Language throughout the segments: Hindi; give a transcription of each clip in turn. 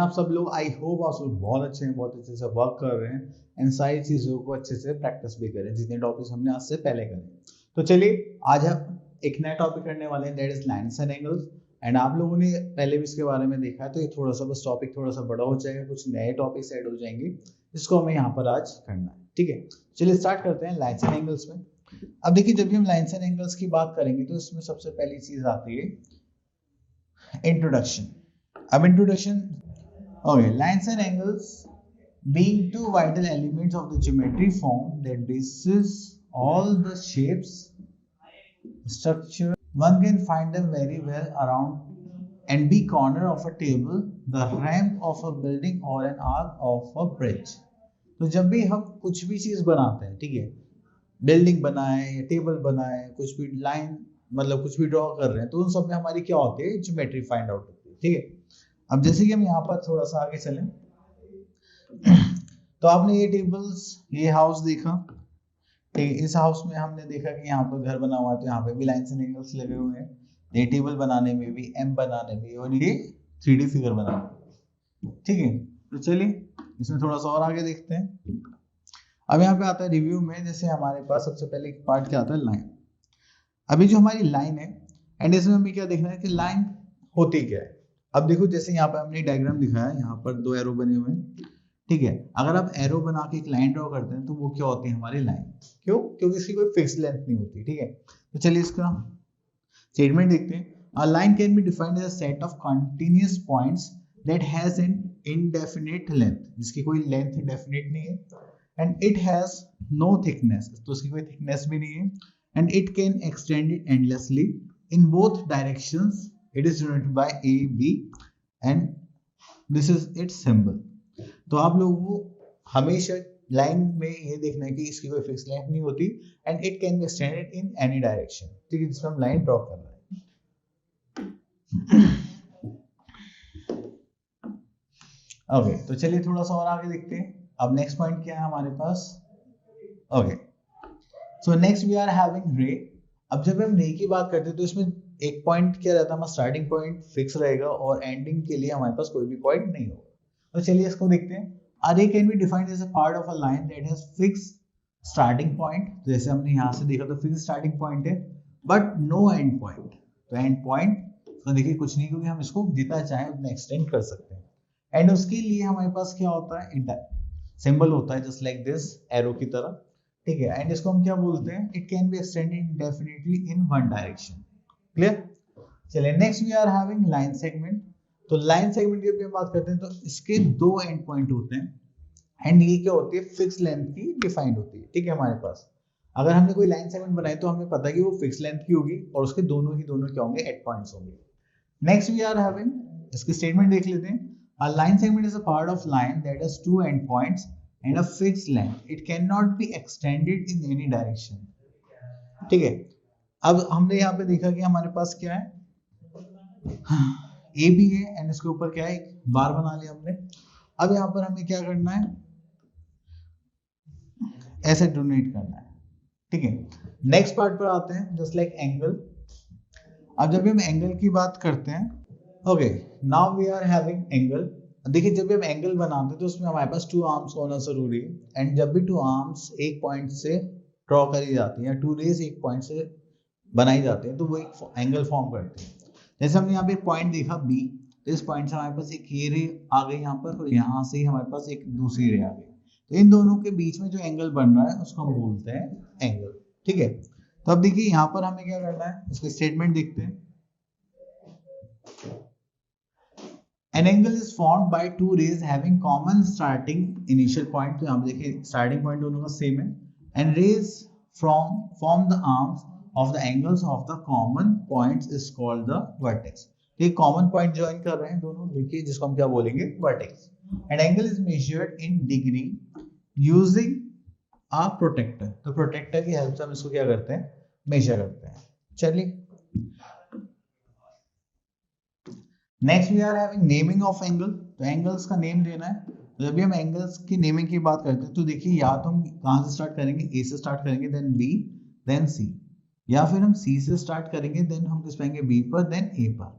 आप सब लोग, आई होप आप सब बहुत अच्छे हैं, बहुत अच्छे से वर्क कर रहे हैं एंड सारी चीज़ों को अच्छे से प्रैक्टिस भी करें जितने टॉपिक्स हमने आज से पहले करे। तो चलिए आज हम एक नया टॉपिक करने वाले हैं, that is lines and angles. And आप लोगों ने पहले भी इसके बारे में देखा है, तो ये थोड़ा सा बस टॉपिक थोड़ा सा बड़ा हो जाएगा, कुछ नए टॉपिक्स ऐड हो जाएंगे जिसको हमें यहाँ पर आज करना है। ठीक है, चलिए स्टार्ट करते हैं लाइन्स एंड एंगल्स में। अब देखिए, जब भी हम लाइन्स एंड एंगल्स की बात करेंगे तो इसमें सबसे पहली चीज आती है इंट्रोडक्शन। अब introduction, okay, lines and angles being two vital elements of the geometry form that bases all the shapes, structure. One can find them very well around and be corner of a table, the ramp of a building or an arc of a bridge. तो जब भी हम कुछ भी चीज बनाते हैं, ठीक है, बिल्डिंग बनाए या टेबल बनाए, कुछ भी लाइन मतलब कुछ भी ड्रॉ कर रहे हैं, तो उन सब में हमारी क्या होती है, ज्योमेट्री फाइंड आउट होती है। ठीक है, अब जैसे कि हम यहाँ पर थोड़ा सा आगे चलें तो आपने ये टेबल्स, ये हाउस देखा, ठीक है, इस हाउस में हमने देखा कि यहाँ पर घर बना हुआ है, तो यहाँ पे भी लाइन्स एंड एंगल्स लगे हुए हैं, ये टेबल बनाने में भी, एम बनाने में, और ये 3D फिगर बनाने में। ठीक है, तो चलिए इसमें थोड़ा सा और आगे देखते हैं। अब यहाँ पे आता है रिव्यू में, जैसे हमारे पास सबसे पहले एक पार्ट क्या आता है, लाइन। अभी जो हमारी लाइन है, एंड इसमें हमें क्या देखना है कि लाइन होती क्या है। अब देखो, जैसे यहाँ पे हमने डायग्राम दिखाया है, यहाँ पर 2 एरो बने हुए हैं। ठीक है, अगर आप एरो बना के एक लाइन ड्रॉ करते हैं तो वो क्या होती है, हमारी लाइन। क्यों? क्योंकि इसकी कोई फिक्स लेंथ नहीं होती। ठीक है, तो चलिए इसका स्टेटमेंट देखते हैं। A line can be defined as a set of continuous points that has an indefinite length, जिसकी कोई लेंथ डेफिनेट नहीं है, and it has no thickness, तो इसकी कोई थिकनेस भी नहीं है, and it can extend it endlessly in both directions. It is denoted by A, B, and this is its symbol. तो आप लोगों को हमेशा लाइन में ये देखना है कि इसकी कोई फिक्स लेंथ नहीं होती, and it can be extended in any direction. ठीक है, जिसमें हम लाइन ड्रॉ कर रहे हैं। ओके, तो चलिए थोड़ा सा और आगे देखते हैं। अब नेक्स्ट पॉइंट क्या है हमारे पास। Okay, so next we are having ray. अब जब हम रे की बात करते हैं तो इसमें एक पॉइंट क्या रहता है, हमारा स्टार्टिंग पॉइंट फिक्स रहेगा और एंडिंग के लिए हमारे पास कोई भी पॉइंट नहीं होगा। तो चलिए इसको देखते हैं। A ray can be defined as a part of a line that has fix starting point. जैसे हमने यहाँ से देखा तो फिक्स स्टार्टिंग पॉइंट है, बट नो एंड पॉइंट। तो एंड पॉइंट तो देखिए कुछ नहीं, क्योंकि हम इसको जितना चाहे उतना एक्सटेंड कर सकते हैं। एंड उसके लिए हमारे पास क्या होता है, सिंबल होता है, जस्ट लाइक दिस, एरो की तरह। ठीक है, एंड इसको हम क्या बोलते हैं, it can be extended indefinitely in one direction. Clear? चलिए next we are having line segment. तो लाइन सेगमेंट की भी हम बात करते हैं तो इसके 2 एंड पॉइंट होते हैं, एंड ये क्या होती है, फिक्स लेंथ की डिफाइंड होती है। ठीक है, हमारे पास अगर हमने कोई लाइन सेगमेंट बनाई तो हमें पता है कि वो फिक्स लेंथ की होगी और उसके दोनों क्या होंगे, एंड पॉइंट्स होंगे। नेक्स्ट वी आर हैविंग, इसकी स्टेटमेंट देख लेते हैं। A line segment is a part of line that has 2 and points and a fixed length, it can not be extended in any direction. ठीक है, अब हमने यहाँ पे देखा कि हमारे पास क्या है, ए भी है, एंड इसके ऊपर क्या है, एक बार बना लिया हमने। अब यहाँ पर हमें क्या करना है, ऐसे डोनेट करना है। ठीक है, नेक्स्ट पार्ट पर आते हैं, जस्ट लाइक एंगल। अब जब भी हम एंगल की बात करते हैं, okay, now we are having angle. देखिए, जब भी हम एंगल बनाते हैं तो उसमें हमारे पास 2 आर्म्स होना जरूरी है, एंड जब भी 2 आर्म्स एक पॉइंट से ड्रॉ करी जाती है, 2 रेज एक पॉइंट से बनाई जाती है, तो वो एक एंगल फॉर्म करते हैं। जैसे हमने यहाँ पे पॉइंट देखा बी, तो इस पॉइंट से हमारे पास एक ये रे आ गई यहाँ पर, और यहाँ से हमारे पास एक दूसरी रे आ गई। तो इन दोनों के बीच में जो एंगल बन रहा है उसको हम बोलते हैं एंगल। ठीक है, तो अब देखिए यहाँ पर हमें क्या करना है, इसके स्टेटमेंट देखते हैं। An angle is formed by 2 rays having common starting initial point. तो यहाँ पे देखिए स्टार्टिंग पॉइंट दोनों का सेम है, and rays form the arms of the angles of the common points is called the vertex. ये कॉमन पॉइंट ज्वाइन कर रहे हैं दोनों, देखिए, जिसको हम क्या बोलेंगे, vertex. And angle is measured in degree using a protractor. तो प्रोटेक्टर की हेल्प से हम इसको क्या करते हैं, मेजर करते हैं। चलिए next we are having naming of angle. तो एंगल्स का नेम देना है। तो जब भी हम एंगल्स की नेमिंग की बात करते हैं तो देखिए, या तो हम कहाँ से स्टार्ट करेंगे, ए से स्टार्ट करेंगे, देन बी, देन सी, या फिर हम सी से स्टार्ट करेंगे, देन हम किस पाएंगे, बी पर, देन ए पर।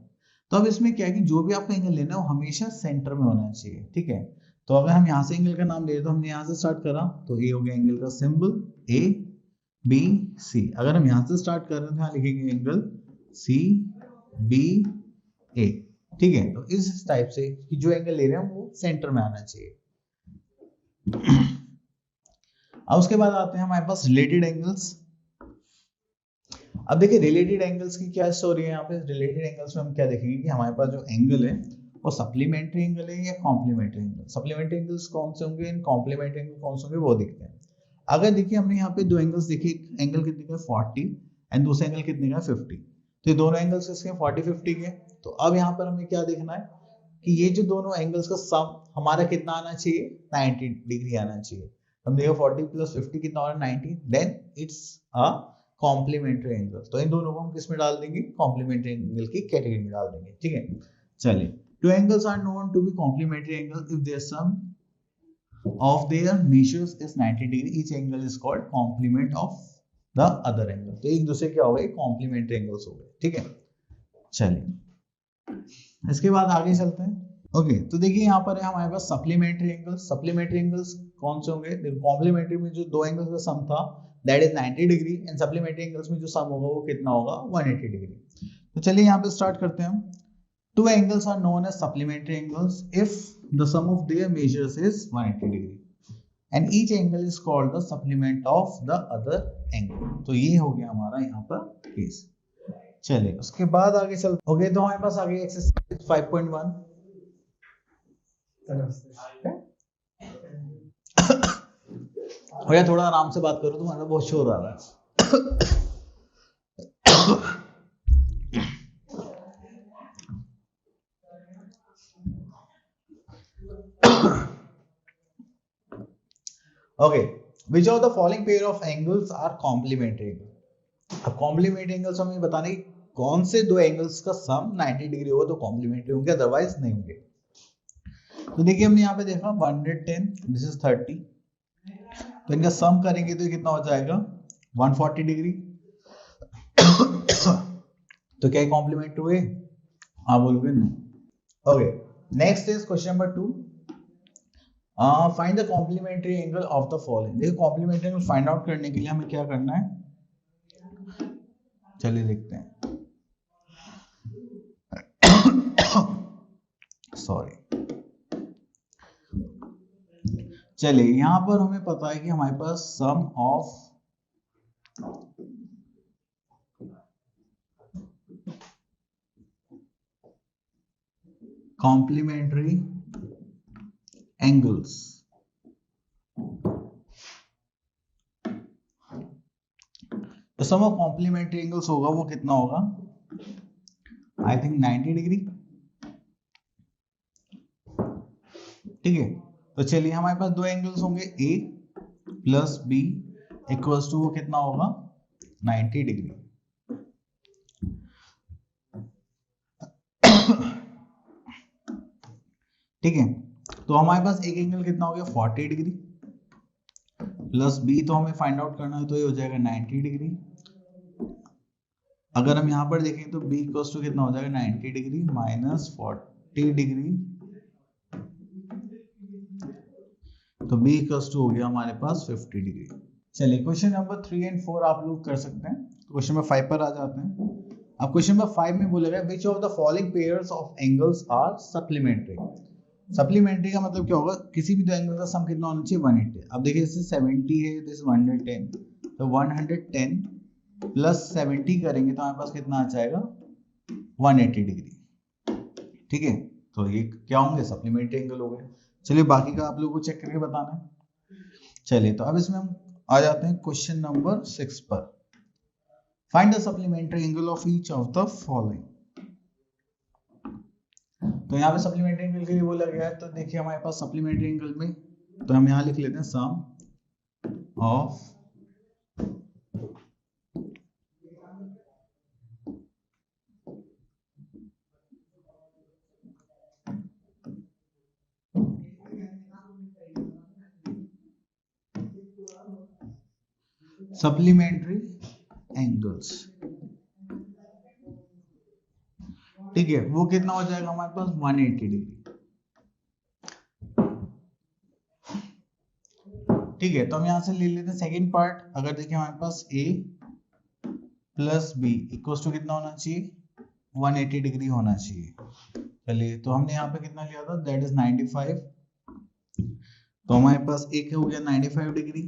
तो अब इसमें क्या है कि जो भी आपका एंगल लेना है वो हमेशा सेंटर में होना चाहिए, ठीक है। तो अगर हम यहाँ से एंगल का नाम ले तो हमने यहाँ से स्टार्ट करा, तो ए हो गया एंगल का सिंबल ए बी सी। अगर हम यहाँ से स्टार्ट कर रहे हैं तो यहाँ लिखेंगे एंगल सी बी ए, ठीक है। तो इस टाइप से कि जो एंगल ले रहे हैं वो सेंटर में आना चाहिए। अब उसके बाद आते हैं हमारे पास रिलेटेड एंगल्स। अब देखिए रिलेटेड एंगल्स की क्या स्टोरी है यहाँ पे। रिलेटेड एंगल्स में हम क्या देखेंगे कि हमारे पास जो एंगल है वो सप्लीमेंट्री एंगल है या कॉम्प्लीमेंट्री एंगल। सप्लीमेंट्री एंगल्स कौन से होंगे, इन कॉम्प्लीमेंट्री एंगल कौन से होंगे वो दिखते हैं। अगर देखिए हमने यहाँ पे दो एंगल्स देखे, एंगल कितने का 40 एंड दूसरा एंगल कितने का 50, तो ये दोनों एंगल्स किसके 40-50 के। तो अब यहाँ पर हमें क्या देखना है कि ये जो दोनों एंगल्स का सम हमारा कितना आना चाहिए, 90 डिग्री आना चाहिए। हम देखो 40 प्लस 50 कितना हो रहा है 90, then it's a complementary angle. तो इन दोनों को हम किस में डाल देंगे, कॉम्प्लीमेंट्री एंगल की कैटेगरी में डाल देंगे, ठीक है। चलिए, two angles are known to be complementary angle if their sum of their measures is 90 degree, each angle is called complement of the other angle। तो एक दूसरे क्या हो गए, कॉम्प्लीमेंट्री एंगल्स हो गए, ठीक है। चलिए इसके बाद आगे चलते हैं। ओके, तो देखिए यहाँ पर है हमारे पास सप्लीमेंट्री एंगल्स। सप्लीमेंट्री एंगल्स कौन से होंगे, देखो कॉम्प्लीमेंट्री में जो दो एंगल्स का सम था that is 90 degree and supplementary angles में जो सम होगा वो कितना होगा 180 डिग्री। तो चलिए यहाँ पे स्टार्ट करते हैं हम। Two angles are known as supplementary angles if the sum of their measures is 180 degree and each angle is called the supplement of the other angle। तो ये हो गया हमारा यहाँ पर केस। चलिए उसके बाद आगे चलते। ओके, तो हमारे पास आगे एक्सरसाइज 5.1। भैया थोड़ा आराम से बात करो, तुम्हारा बहुत शोर आ रहा है। Okay, which of the following pair of angles are complementary angle? अब कॉम्प्लीमेंट्री एंगल्स हमें बताने की कौन से दो एंगल्स का सम 90 डिग्री होगा तो कॉम्प्लीमेंट्री होंगे, अदरवाइज नहीं होंगे। तो देखिए हमने यहाँ पे देखा 110, दिस इज 30, तो इनका सम करेंगे तो कितना हो जाएगा 140 डिग्री। तो क्या कॉम्प्लीमेंट हुए, हाँ बोलोगे नहीं। Okay, next is question number 2, find the complementary angle of the following. देखो कॉम्प्लीमेंट्री एंगल फाइंड आउट करने के लिए हमें क्या करना है, चलिए देखते हैं। सॉरी, चलिए यहां पर हमें पता है कि हमारे पास सम ऑफ कॉम्प्लीमेंट्री एंगल्स तो सम ऑफ कॉम्प्लीमेंट्री एंगल्स होगा वो कितना होगा, आई थिंक 90 डिग्री, ठीक है। तो चलिए हमारे पास दो एंगल्स होंगे ए प्लस बी इक्वल्स टू वो कितना होगा 90 डिग्री। ठीक है, तो हमारे पास एक एंगल कितना हो गया 40 डिग्री प्लस बी तो हमें फाइंड आउट करना है तो ये हो जाएगा 90 डिग्री। अगर हम यहाँ पर देखें तो b इक्वल्स टू कितना हो जाएगा 90 डिग्री माइनस 40 डिग्री, तो b इक्वल्स टू हो गया हमारे पास 50 डिग्री। चलिए क्वेश्चन नंबर 3 एंड 4 आप लोग कर सकते हैं। क्वेश्चन नंबर 5 पर आ जाते हैं। अब क्वेश्चन नंबर 5 में बोलेगा which of the following pairs of angles are supplementary. Supplementary का मतलब क्या होगा, किसी भी दो एंगल का सम कितना होना चाहिए 180। अब देखिए जैसे 70 है, दिस 110, तो 110 प्लस 70 करेंगे तो हमारे पास कितना आ जाएगा 180 डिग्री, ठीक है। तो ये क्या होंगे सप्लीमेंट्री एंगल हो गए। चलिए बाकी का आप लोगों को चेक करके बताना है। चलिए तो अब इसमें हम आ जाते हैं क्वेश्चन नंबर 6 पर। Find the supplementary angle of each of the following. तो यहाँ पे सप्लीमेंट्री एंगल के लिए बोला गया है, तो देखिए हमारे पास सप्लीमेंट्री एंगल में तो हम यहाँ लिख लेते हैं सम ऑफ supplementary angles ठीक है, वो कितना हो जाएगा हमारे पास 180 डिग्री। ठीक है, तो हम यहां से ले लेते हैं सेकेंड पार्ट। अगर देखिए हमारे पास a plus b equal to कितना होना चाहिए, 180 डिग्री होना चाहिए। चलिए, तो हमने यहाँ पे कितना लिया था, दैट इज 95। तो हमारे पास एक हो गया 95 डिग्री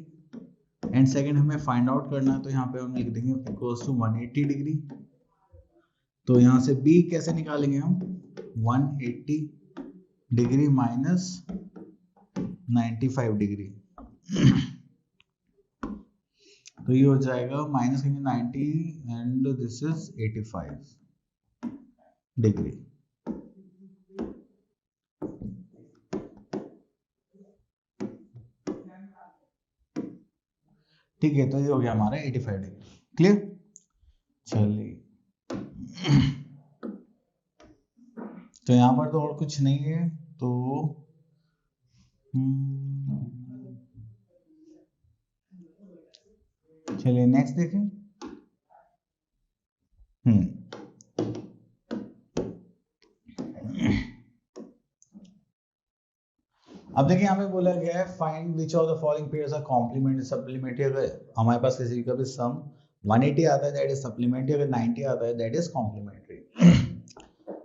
एंड सेकंड हमें फाइंड आउट करना है, तो यहाँ पे हम लिख देंगे इक्वल टू 180 डिग्री। तो यहाँ से b कैसे निकालेंगे हम, 180 डिग्री माइनस 95 डिग्री। तो ये हो जाएगा माइनस करेंगे 90 एंड दिस इज 85 डिग्री। ठीक है, तो ये हो गया हमारा 85 डिग्री। क्लियर? चलिए, तो यहाँ पर तो और कुछ नहीं है, तो चलिए नेक्स्ट देखें। अब देखिए यहाँ पे बोला गया है find which of the following pairs are complementary supplementary. अगर हमारे पास किसी का भी सम 180 आता है दैट इज सप्लीमेंट्री, अगर 90 आता है दैट इज कॉम्प्लीमेंट्री।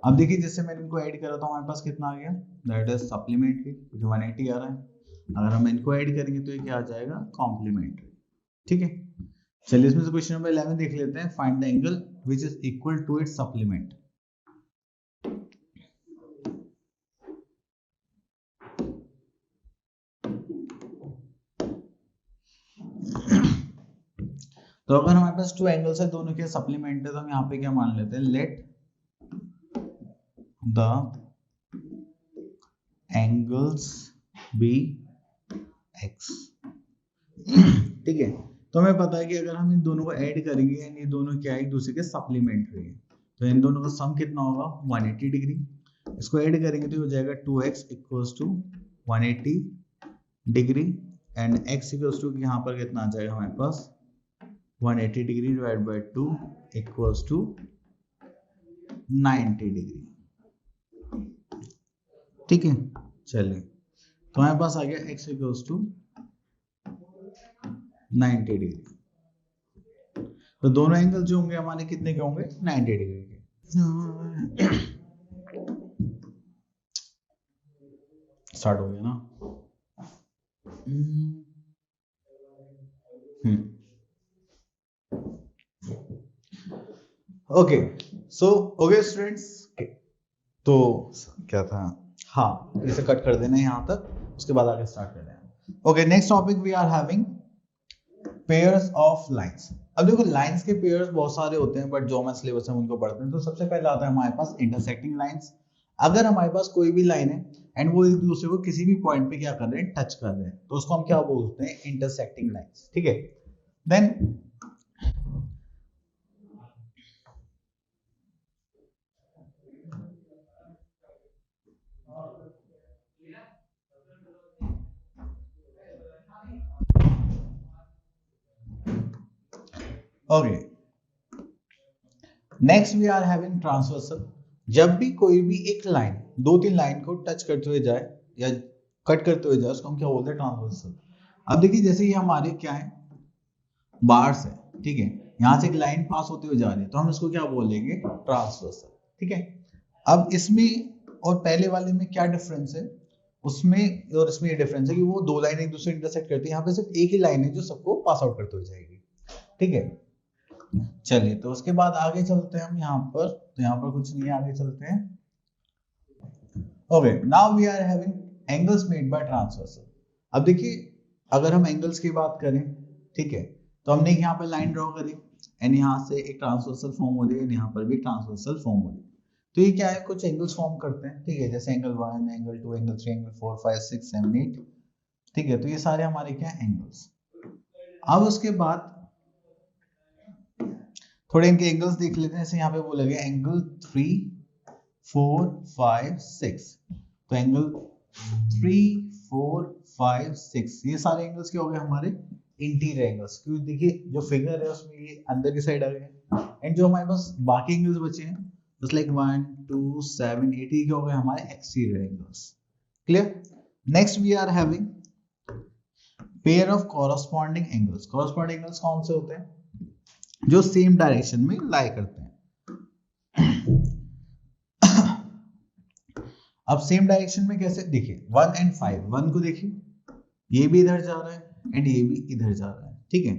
अब देखिए जिससे मैंने इनको ऐड करा था हमारे पास कितना आ गया, दैट इज सप्लीमेंट्री, क्योंकि 180 आ रहा है। अगर हम इनको ऐड करेंगे तो ये क्या आ जाएगा, कॉम्प्लीमेंट्री। ठीक है, चलिए इसमें से क्वेश्चन नंबर 11 देख लेते हैं। Find the angle which is equal to its supplement. तो अगर हमारे पास टू एंगल्स है, दोनों के सप्लीमेंट है, तो हम यहाँ पे क्या मान लेते हैं, let the angles be x. ठीक है, तो हमें पता है कि अगर हम इन दोनों को ऐड करेंगे यानी ये दोनों क्या है, एक दूसरे के सप्लीमेंट्री है, तो इन दोनों का सम कितना होगा, 180 डिग्री। इसको ऐड करेंगे तो हो जाएगा 2x equals to 180 degree and x equals to यहाँ पर कितना आ जाएगा हमारे पास 180 degree divide by 2 equals to 90 degree. ठीक है, चलिए तो हमारे पास आ गया x इक्वल्स टू 90 डिग्री। तो दोनों एंगल जो होंगे हमारे कितने के होंगे, 90 डिग्री के। स्टार्ट हो गया ना। ओके, सो ओके स्टूडेंट्स, तो क्या था, हाँ इसे कट कर देना है यहाँ तक, उसके बाद आगे स्टार्ट कर रहे हैं। Okay, next topic we are having pairs of lines. अब देखो लाइंस के पेयर्स बहुत सारे होते हैं, बट जो हमारे सिलेबस में उनको पढ़ते हैं। तो सबसे पहले आता है हमारे पास इंटरसेक्टिंग लाइंस। अगर हमारे पास कोई भी लाइन है एंड वो एक दूसरे को किसी भी पॉइंट पे क्या कर रहे हैं, टच कर रहे हैं, तो उसको हम क्या बोलते हैं, इंटरसेक्टिंग लाइंस। ठीक है, then okay, next we are having transversal. जब भी कोई भी एक लाइन दो तीन लाइन को टच करते हुए जाए या कट करते हुए जाए, उसको हम क्या बोलते हैं, ट्रांसवर्सल। अब देखिए जैसे ये हमारे क्या है, बार्स है, ठीक है, यहां से एक लाइन पास होते हुए जा रही है, तो हम इसको क्या बोलेंगे, ट्रांसवर्सल। ठीक है, अब इसमें और पहले वाले में क्या डिफरेंस है, उसमें और इसमें ये डिफरेंस है कि वो दो लाइन एक दूसरे इंटरसेक्ट करती है, यहाँ पे सिर्फ एक ही लाइन है जो सबको पास आउट करते हुए जाएगी। ठीक है, चलिए तो उसके बाद आगे चलते हैं हम यहाँ पर, तो यहाँ पर कुछ नहीं है, आगे चलते हैं। Okay, now we are having angles made by transversal. अब देखिए अगर हम एंगल्स की बात करें, ठीक है, तो हमने यहाँ पर लाइन ड्रॉ करी एंड यहाँ से एक ट्रांसवर्सल फॉर्म हो रही है, यहाँ पर भी ट्रांसवर्सल फॉर्म हो रही है। तो ये क्या है, कुछ एंगल्स फॉर्म करते हैं, ठीक है, जैसे एंगल 1, एंगल 2, एंगल 3, एंगल 4, 5, 6, 7, 8। ठीक है, तो ये सारे हमारे क्या एंगल्स। अब उसके बाद थोड़े इनके एंगल्स देख लेते हैं। जैसे यहाँ पे बोला गया एंगल 3, 4, 5, 6। तो एंगल 3, 4, 5, 6 ये सारे एंगल्स क्या हो गए हमारे इंटीरियर एंगल्स, क्योंकि देखिए जो फिगर है उसमें ये अंदर की साइड आ गए, एंड जो हमारे पास बाकी एंगल्स बचे हैं जस्ट लाइक 1 2 7 8 क्या हो गए हमारे exterior angles. Clear. Next we are having pair of corresponding angles. Corresponding angles कौन से होते हैं जो सेम डायरेक्शन में लाई करते हैं। अब सेम डायरेक्शन में कैसे देखिए 1 एंड 5, 1 को देखिए ये भी इधर जा रहा है एंड ये भी इधर जा रहा है, ठीक है।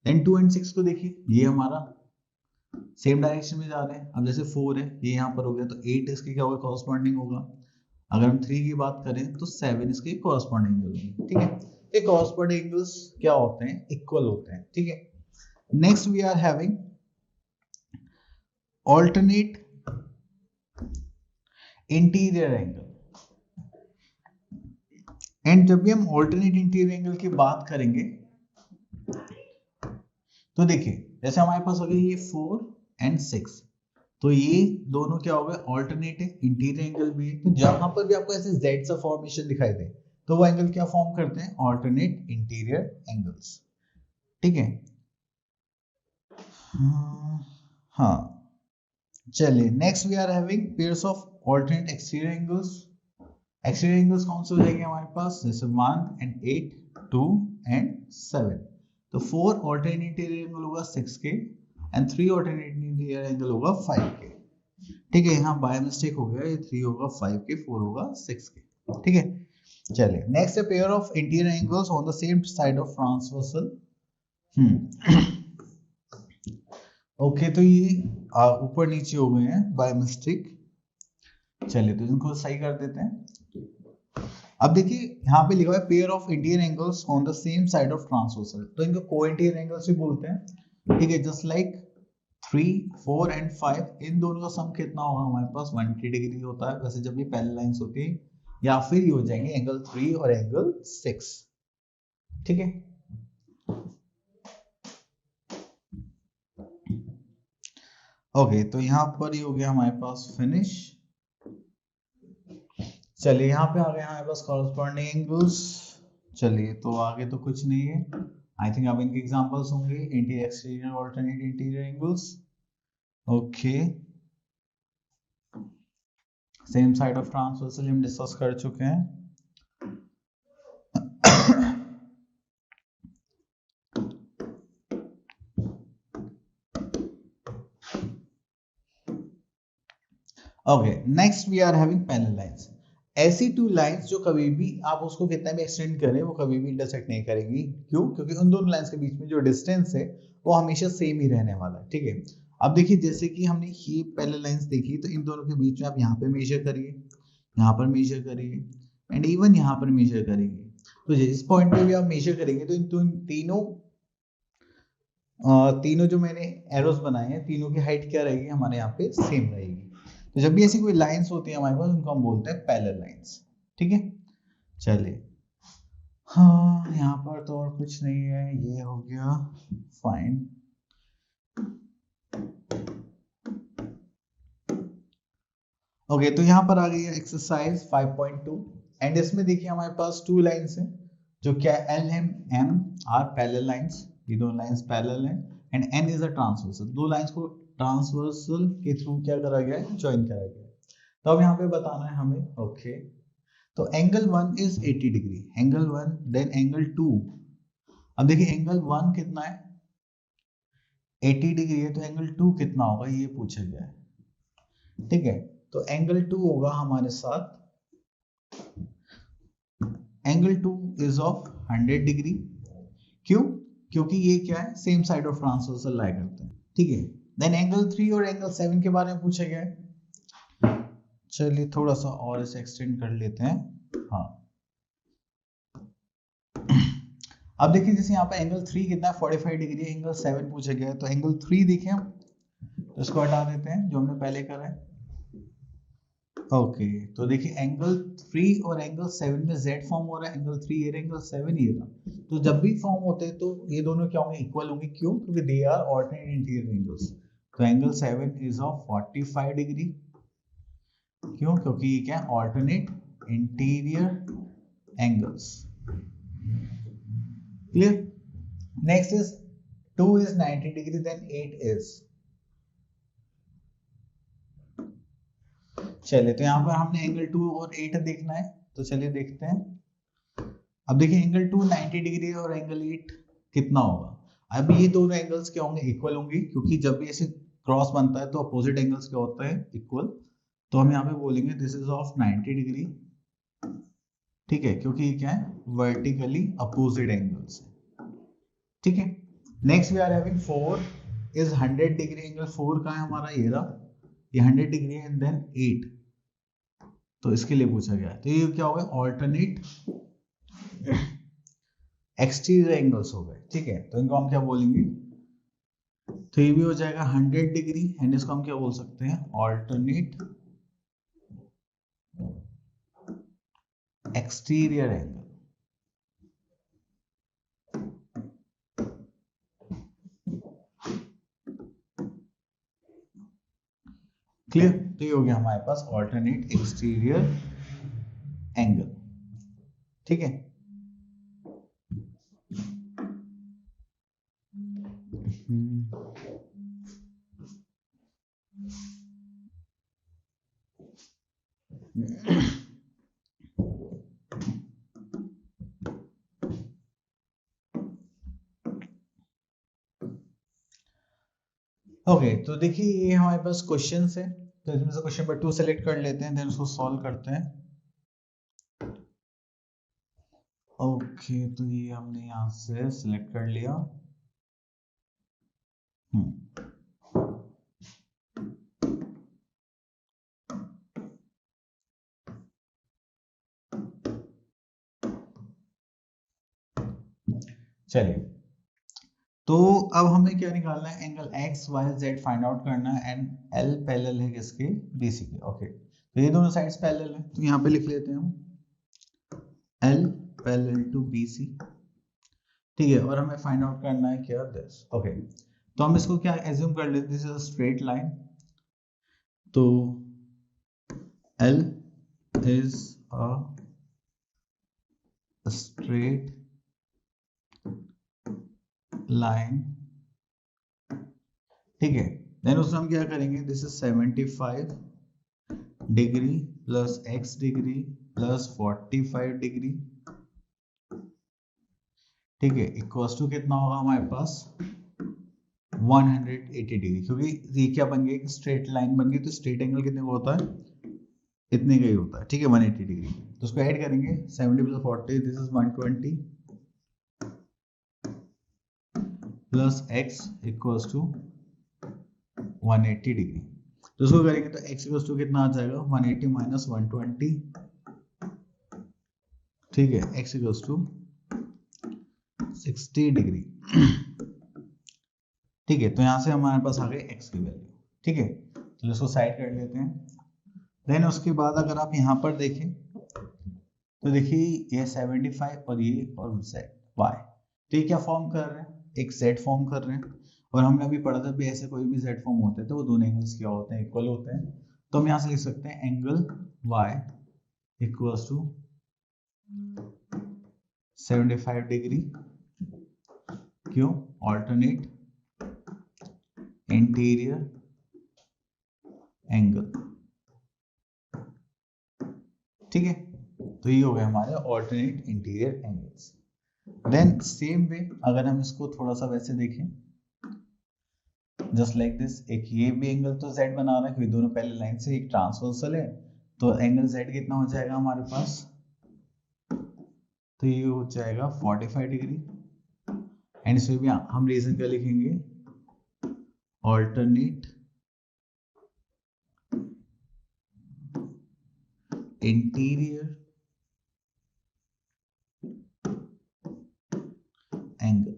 देन 2 एंड 6 को देखिए ये हमारा सेम डायरेक्शन में जा रहे हैं। अब जैसे 4 है ये यहाँ पर हो गया तो 8 इसके क्या होगा कॉरस्पॉन्डिंग होगा। अगर हम 3 की बात करें तो 7 इसके कॉरस्पॉन्डिंग होंगे, ठीक है। ये कॉरस्पॉन्डिंग एंगल्स क्या होते हैं इक्वल होते हैं, ठीक है। Next we are having alternate interior angle. And जब भी हम ऑल्टरनेट इंटीरियर एंगल की बात करेंगे तो देखिए जैसे हमारे पास हो गया ये 4 एंड 6, तो ये दोनों क्या हो गए ऑल्टरनेट इंटीरियर एंगल भी है। तो जहां पर भी आपको ऐसे जेड सा फॉर्मेशन दिखाई दे तो वो एंगल क्या फॉर्म करते हैं ऑल्टरनेट इंटीरियर एंगल्स, ठीक है। हाँ चलिए next we are having pairs of alternate exterior angles. Exterior angles कौन से हो जाएंगे हमारे पास जैसे 1 एंड 8 2 एंड 7। तो 4 ऑल्टरनेट इंटीरियर एंगल होगा 6 के एंड 3 ऑल्टरनेट इंटीरियर एंगल होगा 5 के, ठीक है। यहाँ बाय मिस्टेक हो गया, ये 3 होगा 5 के, 4 होगा 6 के, ठीक है। चलिए नेक्स्ट है pair of interior angles on the same side of transversal. Okay तो ये ऊपर नीचे हो गए हैं बाय मिस्टेक। चलिए तो इनको सही कर देते हैं। अब देखिए यहाँ पे लिखा हुआ है pair of interior angles on the same side of transversal, तो इनको को इंटीरियर एंगल्स भी बोलते हैं, ठीक है। जस्ट लाइक 3 4 एंड 5 इन दोनों का सम कितना होगा हमारे पास 180 डिग्री होता है। वैसे जब ये पैरेलल लाइंस होती है या फिर ये हो जाएंगे एंगल 3 और एंगल 6, ठीक है। ओके तो यहाँ पर ये हो गया हमारे पास फिनिश। चलिए यहाँ पे आ गए हमारे पास कॉरस्पॉन्डिंग एंगल्स। चलिए तो आगे तो कुछ नहीं है, आई थिंक अब इनके एग्जांपल्स होंगे interior exterior alternate interior angles. Okay same side of transversal हम डिस्कस कर चुके हैं। Okay next we are having parallel lines. ऐसी टू लाइंस जो कभी भी आप उसको कितना भी एक्सटेंड करें वो कभी भी इंटरसेक्ट नहीं करेंगी। क्यों? क्योंकि उन दोनों लाइंस के बीच में जो डिस्टेंस है वो हमेशा सेम ही रहने वाला है, ठीक है। अब देखिए जैसे कि हमने ये पैरेलल लाइंस देखी तो इन दोनों के बीच में आप यहाँ पे मेजर करिए, यहाँ पर मेजर करिए एंड इवन यहाँ पर मेजर करेंगे। तो जिस पॉइंट पे भी आप मेजर करेंगे तो इन तीनों जो मैंने एरोस बनाए हैं तीनों की हाइट क्या रहेगी हमारे यहाँ पे सेम रहेगी। तो जब भी ऐसी कोई लाइंस होती है हमारे पास उनको हम बोलते हैं पैरेलल लाइंस, ठीक है। चलिए हाँ यहाँ पर तो और कुछ नहीं है, ये हो गया फाइन। ओके तो यहाँ पर आ गई है एक्सरसाइज 5.2 एंड इसमें देखिए हमारे पास 2 लाइंस हैं जो क्या l m m are parallel lines, ये दो लाइंस पैरेलल हैं and n is a transversal. दो लाइंस को ट्रांसवर्सल के थ्रू क्या करा गया है ज्वाइन करा गया है। तो अब यहाँ पे बताना है हमें। ओके तो angle 1 is 80 degree, angle 1 then angle 2। अब देखिए एंगल 1 कितना है 80 डिग्री है तो एंगल 2 कितना होगा ये पूछा गया है, ठीक है। तो एंगल 2 होगा हमारे साथ, एंगल 2 इज ऑफ 100 डिग्री। क्यों? क्योंकि ये क्या है सेम साइड ऑफ ट्रांसवर्सल लाई करते हैं, ठीक है। देन एंगल 3 और एंगल 7 के बारे में पूछा गया है। चलिए थोड़ा सा और इसे एक्सटेंड कर लेते हैं। हाँ अब देखिए जैसे यहाँ पे एंगल 3 कितना है 45 डिग्री, एंगल 7 पूछा गया है तो एंगल 3 देखिए हम तो इसको हटा देते हैं जो हमने पहले करा है। ओके तो देखिए एंगल 3 और एंगल 7 में z फॉर्म हो रहा है, एंगल 3 ये रहा एंगल 7 ये रहा। तो जब भी फॉर्म होते हैं तो ये दोनों क्या होंगे इक्वल होंगे। क्यों? क्योंकि they are alternate interior angles. तो एंगल 7 इज ऑफ 45 डिग्री। क्यों? क्योंकि ये क्या alternate interior angles. Clear. Next is 2 is 90 degree then 8 is चलिए तो यहाँ पर हमने एंगल 2 और 8 देखना है, तो चलिए देखते हैं। अब देखिए एंगल 2 90 डिग्री और एंगल 8 कितना होगा। अब ये दोनों एंगल्स क्या होंगे, इक्वल होंगे, क्योंकि जब भी ऐसे क्रॉस बनता है तो अपोजिट एंगल्स क्या होता है, इक्वल। तो हम यहाँ पे बोलेंगे दिस इज ऑफ 90 डिग्री, ठीक है, क्योंकि ये क्या है, वर्टिकली अपोजिट एंगल्स है, ठीक है। Next we are having 4 is 100 degree, angle 4 का है हमारा, ये रहा, ये 100 डिग्री है, एंड देन 8, तो इसके लिए पूछा गया है। तो ये क्या हो गया, ऑल्टरनेट एक्सटीरियर एंगल्स हो गए, ठीक है। तो इनको हम क्या बोलेंगे, तो ये भी हो जाएगा 100 डिग्री, एंड इसको हम क्या बोल सकते हैं, ऑल्टरनेट एक्सटीरियर एंगल। क्लियर। तो ये हो गया हमारे पास ऑल्टरनेट एक्सटीरियर एंगल, ठीक है। ओके तो देखिए ये हमारे पास क्वेश्चन है, तो इसमें से क्वेश्चन नंबर 2 सेलेक्ट कर लेते हैं, देन उसको सॉल्व करते हैं। ओके तो ये हमने यहाँ से सिलेक्ट कर लिया। चलिए तो अब हमें क्या निकालना है, angle x y z find out करना है, एंड एल पैरेलल है किसके, बीसी के। ओके तो ये दोनों साइड्स पैरेलल है, तो यहाँ पे लिख लेते हैं हम एल पैरेलल टू बीसी, ठीक है। और हमें फाइंड आउट करना है क्या, दिस। ओके तो हम इसको क्या एज्यूम कर लेते हैं, this is a straight line, तो L is a straight line, ठीक है। देन उसमें हम क्या करेंगे, this is 75 degree plus x degree plus 45 degree, ठीक है, इक्वल्स टू कितना होगा हमारे पास 180 डिग्री, क्योंकि ये क्या बन गया, स्ट्रेट लाइन बन गई, तो स्ट्रेट एंगल कितने का होता है, इतने का ही होता है, ठीक है, 180 डिग्री। तो उसको ऐड करेंगे 70 plus 40, this is 120 plus x equals to 180 degree. तो उसको करेंगे तो x इक्वल्स टू कितना आ जाएगा, 180 माइनस 120, ठीक है, x इक्वल्स टू 60 डिग्री, ठीक है। तो यहाँ से हमारे पास आ गई x की वैल्यू, ठीक है। तो इसको साइड कर लेते हैं। देन उसके बाद अगर आप यहाँ पर देखें तो देखिए ये 75 और ये और z y, तो ये क्या फॉर्म कर रहे हैं, एक z फॉर्म कर रहे हैं। और हमने अभी पढ़ा था भी ऐसे कोई भी z फॉर्म होते हैं तो वो दोनों एंगल्स क्या होते हैं, इक्वल होते हैं। तो हम यहाँ से लिख सकते हैं angle y equals to 75 degree, क्यों, ऑल्टरनेट इंटीरियर एंगल, ठीक है। तो ये हो गया हमारे alternate interior angles. Then same way अगर हम इसको थोड़ा सा वैसे देखें, जस्ट लाइक दिस, एक ये भी एंगल तो z बना रहा है क्योंकि दोनों पहले लाइन से एक ट्रांसवर्सल है, तो एंगल z कितना हो जाएगा हमारे पास, तो ये हो जाएगा 45 डिग्री। एंड इसमें भी हम रीजन क्या लिखेंगे, ऑल्टरनेट इंटीरियर एंगल,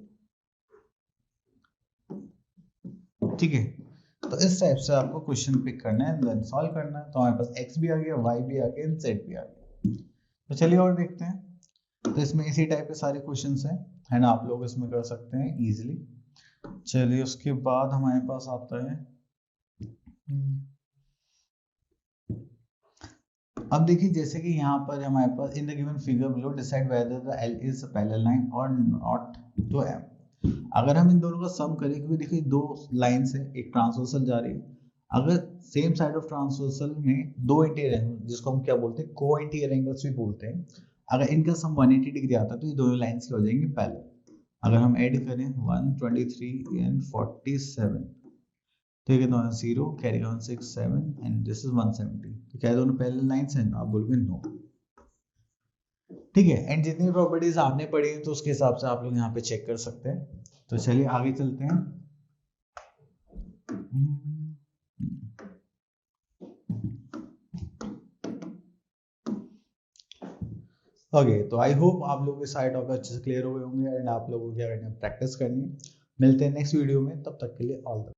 ठीक है। तो इस टाइप से आपको क्वेश्चन पिक करना है, देन सॉल्व करना है। तो हमारे पास x भी आ गया, y भी आ गया, z भी आ गया। तो चलिए और देखते हैं। तो इसमें इसी टाइप के सारे क्वेश्चंस हैं, है ना, आप लोग इसमें कर सकते हैं इजीली। चलिए उसके बाद हमारे पास आता है, अब देखिए जैसे कि यहाँ पर हमारे पास in the given figure below decide whether the L is parallel line और नॉट टू M। अगर हम इन दोनों का सम करें, क्योंकि देखिए दो लाइन है, एक ट्रांसवर्सल जा रही है अगर सेम साइड ऑफ ट्रांसवर्सल में दो इंटीरियर एंगल, जिसको हम क्या बोलते हैं, को इंटीरियर एंगल्स भी बोलते हैं, अगर इनका सम 180 डिग्री आता है तो ये दोनों लाइंस की हो जाएंगी पैरेलल। अगर हम ऐड करें 123 एंड 47, तो ये दोनों 0 carry on 6 7 and this is 170, तो क्या दोनों पैरेलल लाइंस हैं? आप बोलोगे नो। ठीक है, एंड जितनी प्रॉपर्टीज आपने पढ़ी हैं तो उसके हिसाब से आप लोग यहाँ पे चेक कर सकते हैं। तो चलिए आगे चलते हैं। ओके, तो आई होप आप लोगों के सारे टॉपिक अच्छे से क्लियर हुए होंगे एंड आप लोगों को क्या करना है, प्रैक्टिस करनी है। मिलते हैं नेक्स्ट वीडियो में, तब तक के लिए ऑल द